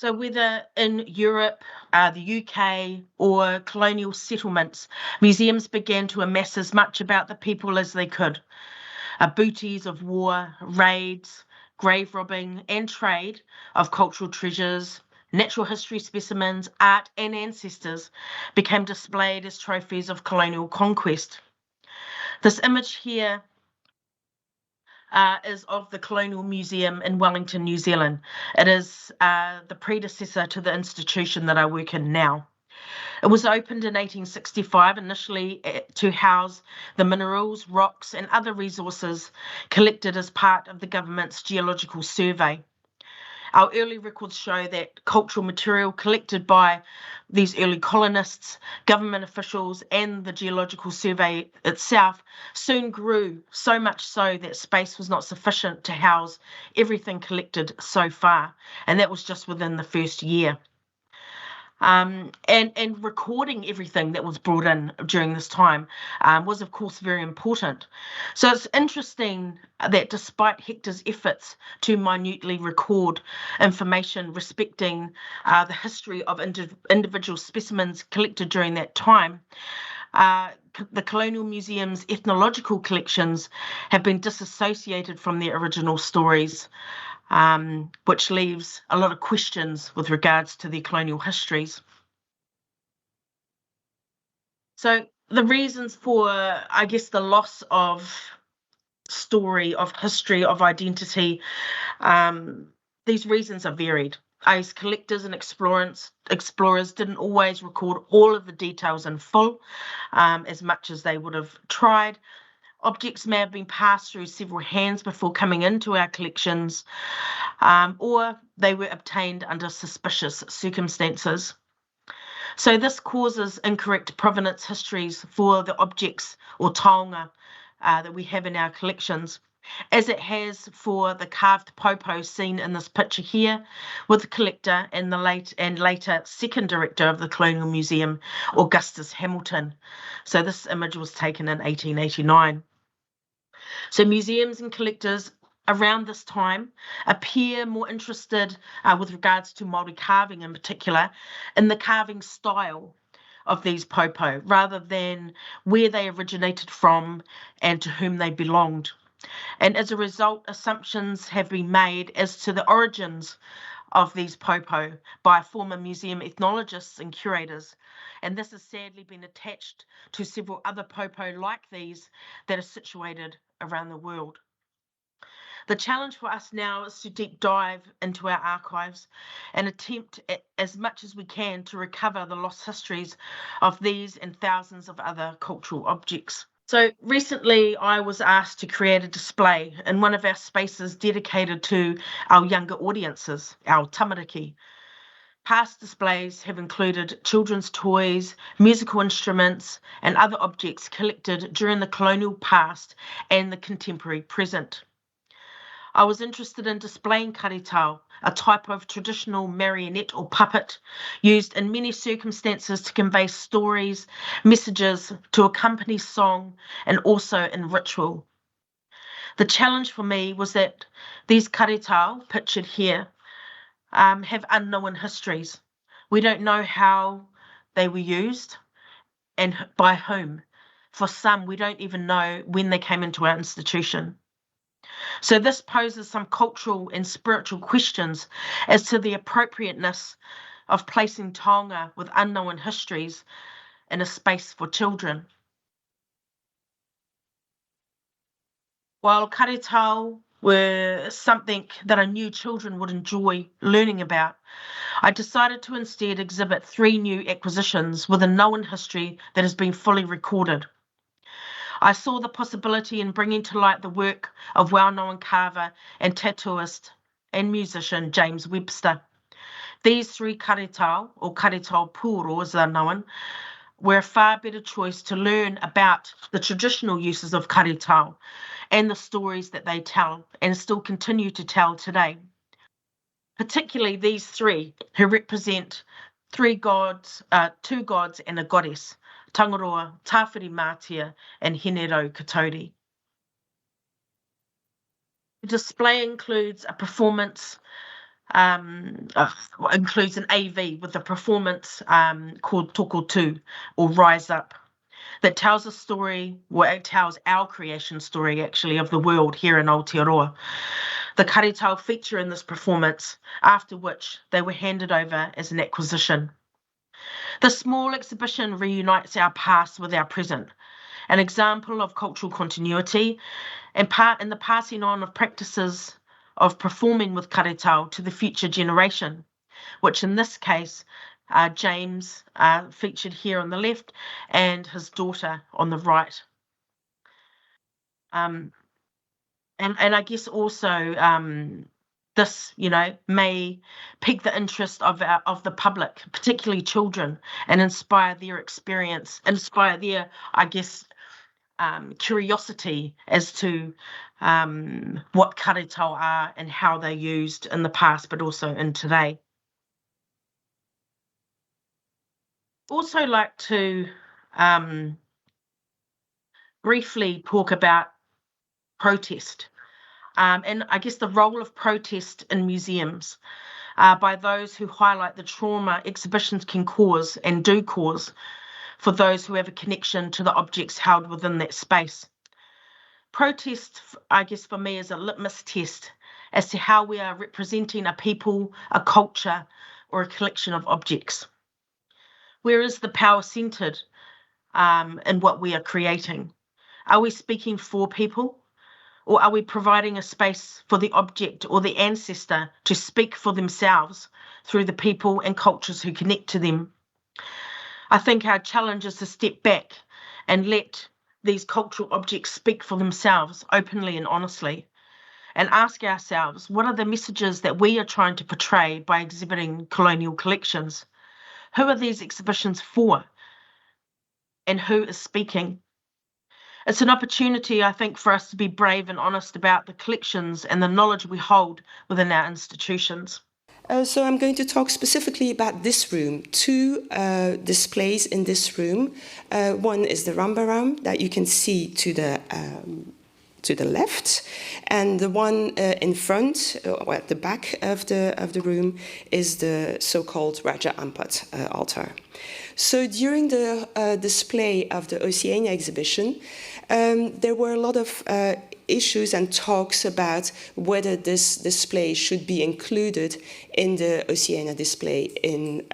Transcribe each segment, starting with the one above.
So whether in Europe, the UK, or colonial settlements, museums began to amass as much about the people as they could. Booties of war, raids, grave robbing, and trade of cultural treasures, natural history specimens, art, and ancestors became displayed as trophies of colonial conquest. This image here is of the Colonial Museum in Wellington, New Zealand. It is the predecessor to the institution that I work in now. It was opened in 1865, initially to house the minerals, rocks, and other resources collected as part of the government's geological survey. Our early records show that cultural material collected by these early colonists, government officials, and the Geological Survey itself soon grew, so much so that space was not sufficient to house everything collected so far, and that was just within the first year. And recording everything that was brought in during this time was, of course, very important. So it's interesting that despite Hector's efforts to minutely record information respecting the history of individual specimens collected during that time, the Colonial Museum's ethnological collections have been disassociated from their original stories, which leaves a lot of questions with regards to their colonial histories. So the reasons for, I guess, the loss of story, of history, of identity, these reasons are varied. As collectors and explorers didn't always record all of the details in full, as much as they would have tried. Objects may have been passed through several hands before coming into our collections, or they were obtained under suspicious circumstances. So this causes incorrect provenance histories for the objects or taonga that we have in our collections, as it has for the carved popo seen in this picture here with the collector and the later second director of the Colonial Museum, Augustus Hamilton. So this image was taken in 1889. So museums and collectors around this time appear more interested with regards to Māori carving in particular in the carving style of these popo rather than where they originated from and to whom they belonged. And as a result, assumptions have been made as to the origins of these popo by former museum ethnologists and curators. And this has sadly been attached to several other popo like these that are situated around the world. The challenge for us now is to deep dive into our archives and attempt as much as we can to recover the lost histories of these and thousands of other cultural objects. So recently I was asked to create a display in one of our spaces dedicated to our younger audiences, our tamariki. Past displays have included children's toys, musical instruments, and other objects collected during the colonial past and the contemporary present. I was interested in displaying karitau, a type of traditional marionette or puppet used in many circumstances to convey stories, messages, to accompany song, and also in ritual. The challenge for me was that these karitau, pictured here, have unknown histories. We don't know how they were used and by whom. For some, we don't even know when they came into our institution. So this poses some cultural and spiritual questions as to the appropriateness of placing taonga with unknown histories in a space for children. While karitau were something that I knew children would enjoy learning about, I decided to instead exhibit 3 new acquisitions with a known history that has been fully recorded. I saw the possibility in bringing to light the work of well-known carver and tattooist and musician James Webster. These 3 karitau, or karitau pūoro as they're known, were a far better choice to learn about the traditional uses of karitau and the stories that they tell and still continue to tell today. Particularly these 3 who represent 2 gods and a goddess, Tangaroa, Tāwhiri Mātia, and Henero Katori. The display includes a performance includes an AV with a performance called Toko Tu, or Rise Up, that tells a story, well, it tells our creation story, actually, of the world here in Aotearoa. The karetau feature in this performance, after which they were handed over as an acquisition. The small exhibition reunites our past with our present, an example of cultural continuity and part in the passing on of practices of performing with karetau to the future generation, which in this case, James featured here on the left and his daughter on the right. And I guess also this, may pique the interest of the public, particularly children, and inspire their, I guess, curiosity as to what karetau are and how they're used in the past, but also in today. Also like to briefly talk about protest, and I guess the role of protest in museums by those who highlight the trauma exhibitions can cause and do cause for those who have a connection to the objects held within that space. Protest, I guess for me, is a litmus test as to how we are representing a people, a culture, or a collection of objects. Where is the power centred in what we are creating? Are we speaking for people? Or are we providing a space for the object or the ancestor to speak for themselves through the people and cultures who connect to them? I think our challenge is to step back and let these cultural objects speak for themselves openly and honestly, and ask ourselves, what are the messages that we are trying to portray by exhibiting colonial collections? Who are these exhibitions for? And who is speaking? It's an opportunity, I think, for us to be brave and honest about the collections and the knowledge we hold within our institutions. So I'm going to talk specifically about this room. Two displays in this room. One is the Rambaram that you can see to the left, and the one in front, or at the back of the room, is the so-called Raja Ampat altar. So during the display of the Oceania exhibition, there were a lot of issues and talks about whether this display should be included in the Oceania display in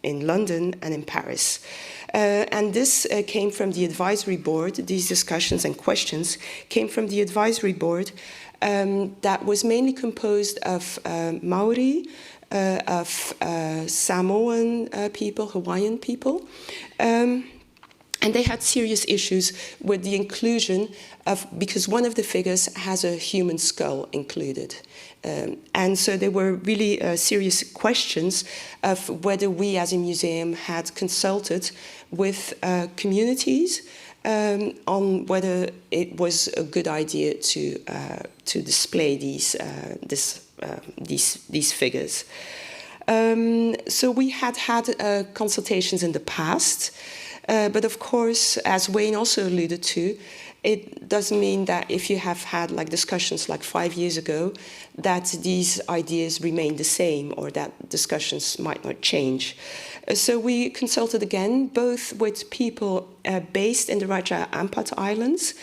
London and in Paris. And this came from the advisory board. These discussions and questions came from the advisory board that was mainly composed of Maori, of Samoan people, Hawaiian people. And they had serious issues with the inclusion of, because one of the figures has a human skull included. And so there were really serious questions of whether we as a museum had consulted with communities on whether it was a good idea to display these figures. So we had consultations in the past. But of course, as Wayne also alluded to, it doesn't mean that if you have had discussions 5 years ago, that these ideas remain the same or that discussions might not change. So we consulted again, both with people based in the Raja Ampat Islands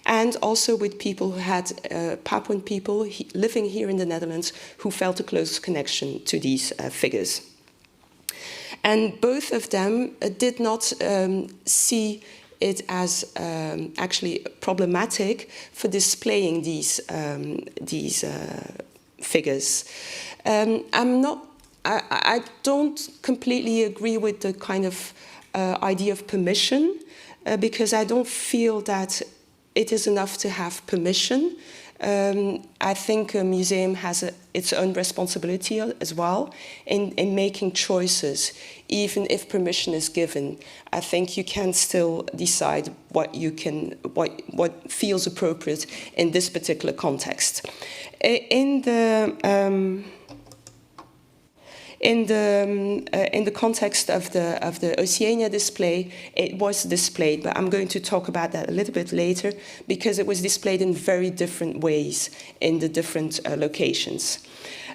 and also with people who had Papuan people living here in the Netherlands who felt a close connection to these figures. And both of them did not see it as actually problematic for displaying these figures. I don't completely agree with the kind of idea of permission because I don't feel that it is enough to have permission. I think a museum has its own responsibility as well in making choices. Even if permission is given, I think you can still decide what feels appropriate in this particular context. In In the context of the Oceania display, it was displayed, but I'm going to talk about that a little bit later, because it was displayed in very different ways in the different locations.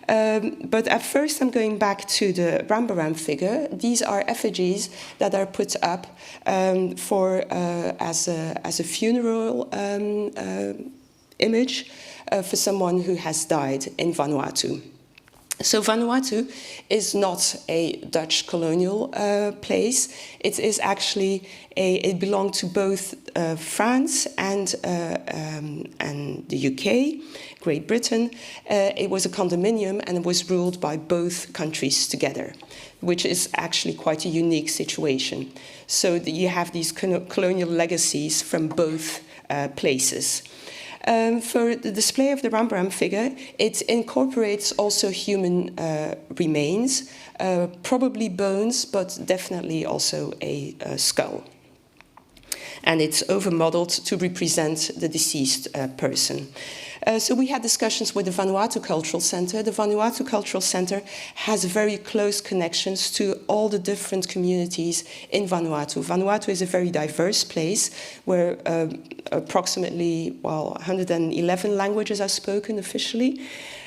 But at first, I'm going back to the Rambaram figure. These are effigies that are put up as a funeral image for someone who has died in Vanuatu. So Vanuatu is not a Dutch colonial place. It is actually it belonged to both France and the UK, Great Britain. It was a condominium and it was ruled by both countries together, which is actually quite a unique situation. So you have these colonial legacies from both places. For the display of the Rambaram figure, it incorporates also human remains, probably bones, but definitely also a skull. And it's over-modeled to represent the deceased person. So we had discussions with the Vanuatu Cultural Center. The Vanuatu Cultural Center has very close connections to all the different communities in Vanuatu. Vanuatu is a very diverse place where approximately 111 languages are spoken officially.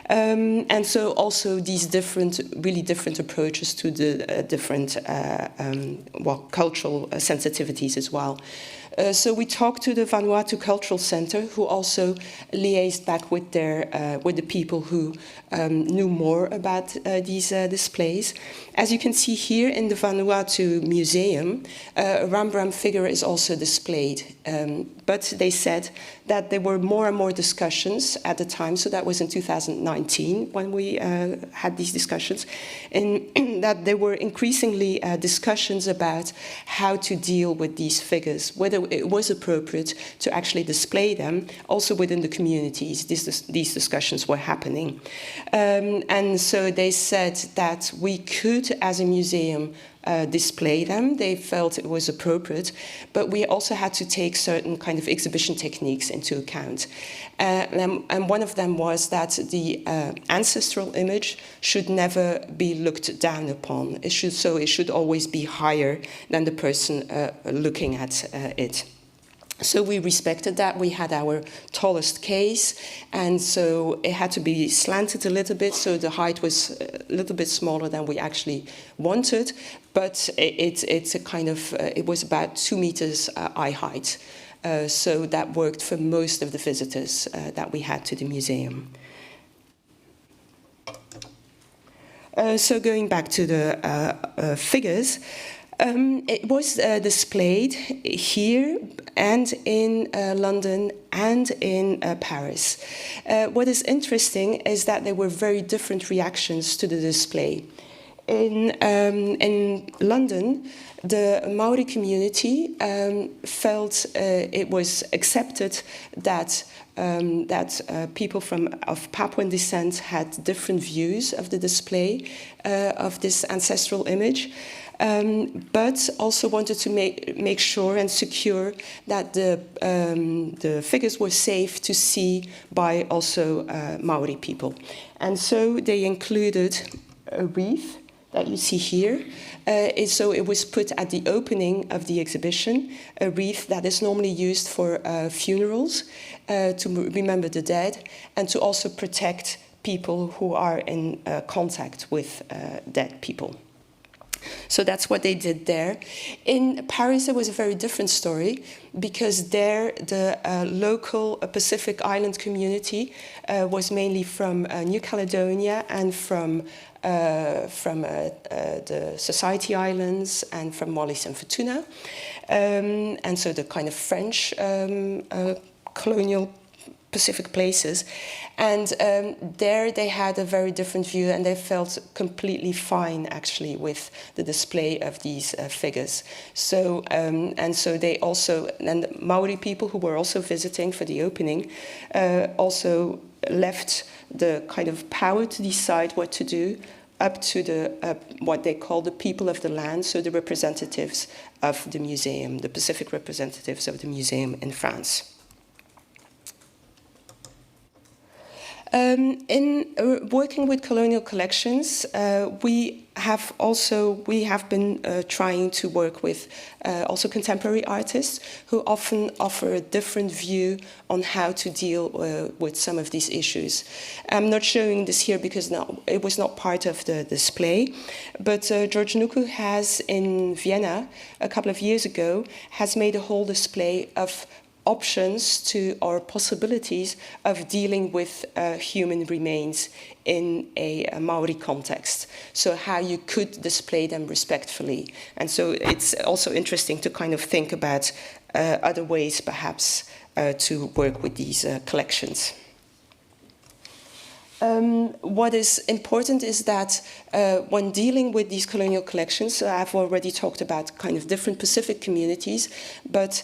And so also these really different approaches to the different cultural sensitivities as well. So we talked to the Vanuatu Cultural Center, who also liaised back with the people who knew more about these displays. As you can see here in the Vanuatu Museum, a Rambaram figure is also displayed. But they said that there were more and more discussions at the time, so that was in 2019 when we had these discussions, and that there were increasingly discussions about how to deal with these figures, whether it was appropriate to actually display them also within the communities. These discussions were happening. And so they said that we could, as a museum, display them. They felt it was appropriate, but we also had to take certain kind of exhibition techniques into account. And one of them was that the ancestral image should never be looked down upon. It should always be higher than the person looking at it. So we respected that. We had our tallest case, and so it had to be slanted a little bit, so the height was a little bit smaller than we actually wanted, but it's a kind of, it was about 2 meters eye height. So that worked for most of the visitors that we had to the museum. So going back to the figures, it was displayed here and in London and in Paris. What is interesting is that there were very different reactions to the display. In London, the Maori community felt it was accepted that people of Papuan descent had different views of the display of this ancestral image. But also wanted to make sure and secure that the figures were safe to see by also Maori people. And so they included a wreath that you see here. So it was put at the opening of the exhibition, a wreath that is normally used for funerals, to remember the dead, and to also protect people who are in contact with dead people. So that's what they did there. In Paris, it was a very different story, because there the local Pacific Island community was mainly from New Caledonia and from the Society Islands and from Wallis and Futuna. And so the kind of French colonial Pacific places. And there they had a very different view, and they felt completely fine actually with the display of these figures. So and so they also, and the Maori people who were also visiting for the opening also left the kind of power to decide what to do up to the what they call the people of the land, so the representatives of the museum, the Pacific representatives of the museum in France. In working with colonial collections, we have been trying to work with also contemporary artists who often offer a different view on how to deal with some of these issues. I'm not showing this here because it was not part of the display, but George Nuku has in Vienna a couple of years ago has made a whole display of options to or possibilities of dealing with human remains in a Maori context. So how you could display them respectfully. And so it's also interesting to kind of think about other ways perhaps to work with these collections. What is important is that when dealing with these colonial collections, I've already talked about kind of different Pacific communities, but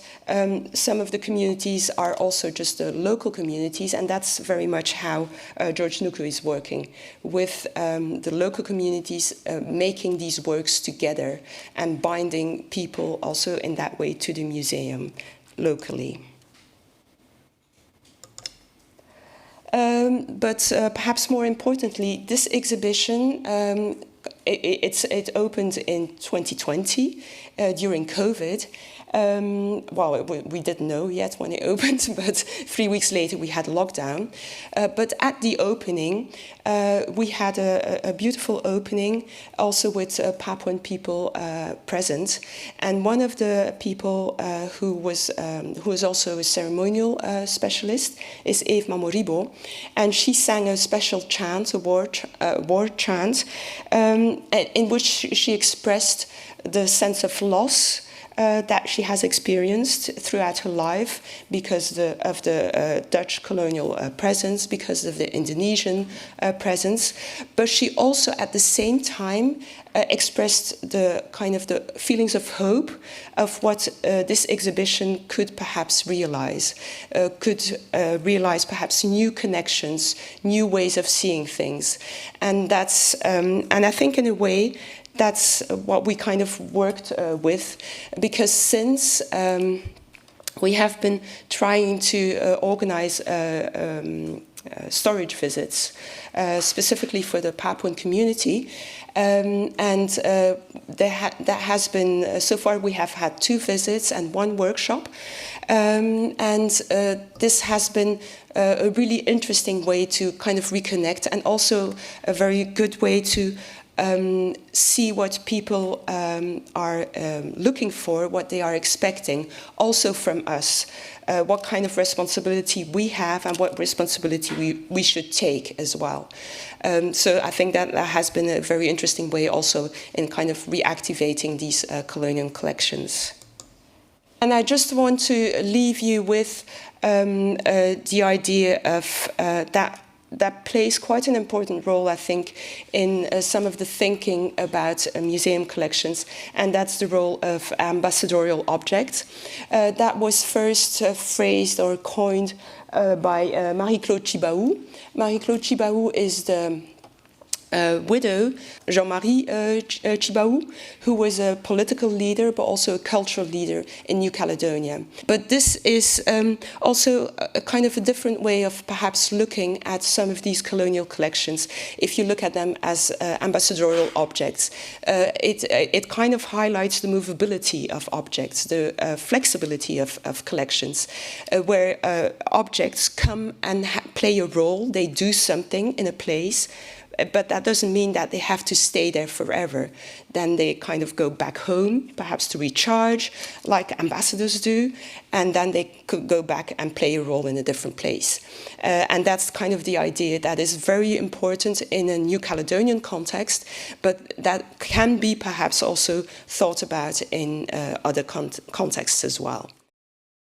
some of the communities are also just local communities, and that's very much how George Nuku is working with the local communities, making these works together and binding people also in that way to the museum locally. But perhaps more importantly, this exhibition, it opened in 2020 during COVID. Well, we didn't know yet when it opened, but 3 weeks later we had a lockdown. But at the opening, we had a beautiful opening, also with Papuan people present. And one of the people who was also a ceremonial specialist is Eve Mamoribo, and she sang a special chant, a war chant, in which she expressed the sense of loss that she has experienced throughout her life because of the Dutch colonial presence, because of the Indonesian presence. But she also, at the same time, expressed the kind of the feelings of hope of what this exhibition could perhaps realize, realize perhaps new connections, new ways of seeing things. And that's, and I think in a way, that's what we kind of worked with, because since we have been trying to organize storage visits, specifically for the Papuan community, and that has been, so far we have had 2 visits and 1 workshop, and this has been a really interesting way to kind of reconnect, and also a very good way to see what people are looking for, what they are expecting, also from us, what kind of responsibility we have and what responsibility we should take as well. So I think that has been a very interesting way also in kind of reactivating these colonial collections. And I just want to leave you with the idea of that plays quite an important role, I think, in some of the thinking about museum collections, and that's the role of ambassadorial objects. That was first phrased or coined by Marie-Claude Chibaou. Marie-Claude Chibaou is the widow, Jean-Marie Chibaou, who was a political leader but also a cultural leader in New Caledonia. But this is also a kind of a different way of perhaps looking at some of these colonial collections. If you look at them as ambassadorial objects, it kind of highlights the movability of objects, the flexibility of collections, where objects come and play a role, they do something in a place, but that doesn't mean that they have to stay there forever. Then they kind of go back home, perhaps to recharge, like ambassadors do, and then they could go back and play a role in a different place. And that's kind of the idea that is very important in a New Caledonian context, but that can be perhaps also thought about in other contexts as well.